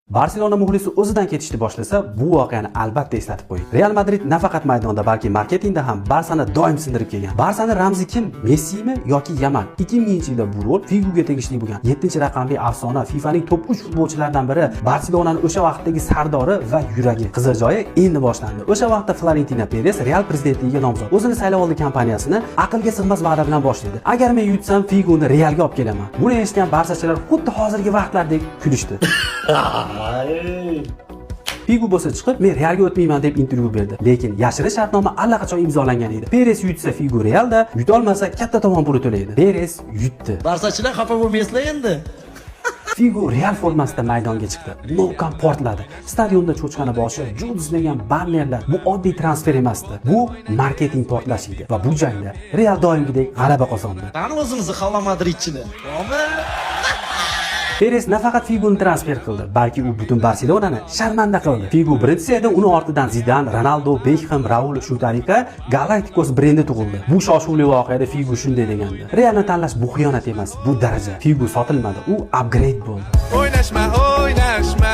Barselona muxlisi o'zidan ketishni boshlasa, bu voqeani albatta eslatib qo'ying. Real Madrid nafaqat maydonda, balki marketingda ham Barsani doim sindirib kelgan. Barsani ramzi kim? Messimi yoki Yamal? 2000-yilda bu rol Figuga tegishli bo'lgan. 7-raqamli afsona, FIFAning top 3 futbolchilaridan biri, Barselonaning o'sha vaqtdagi sardori va yuragi. Qizil joyi endi boshlandi. O'sha vaqtda Florentino Perez Real prezidentligiga nomzod. O'zini saylovoldi kampaniyasini aqlga sig'mas va'da bilan boshladi. Agar men yutsam, Figuni Realga olib kelaman. Buni eshitgan Barsachilar xuddi hozirgi vaqtlardek kulishdi. Figu bo'lsa chiqib, men Realga o'tmayman deb intervyu berdi. Lekin yashirin shartnoma allaqachon imzolangan edi. Perez yutsa Figu Realda, yutolmasa katta tovon puli to'laydi. Perez yutdi. Barsachilar xafa bo'lmaysizlar endi. Figu Real formasida maydonga chiqdi. Lokam portladi. Stadionda cho'chqani boshi, judizlagan bannerlar. Bu oddiy transfer emasdi. Bu marketing portlashi edi va bu jangda Real doimgidek g'alaba qozondi. Qani o'zimizni Xala Madridchini. Perez nafaqat Figuni transfer qildi, balki u butun Barselonani sharmanda qildi. Figu brendida uni ortidan Zidane, Ronaldo, Beckham, Raul shu tariqa Galacticos brendi tug'ildi. Bu shoshuvli voqeada Figu shunday degandi: Realni tanlash bu xiyonat emas, bu daraja. Figu sotilmadi, u upgrade bo'ldi. O'ynashma, o'ynashma.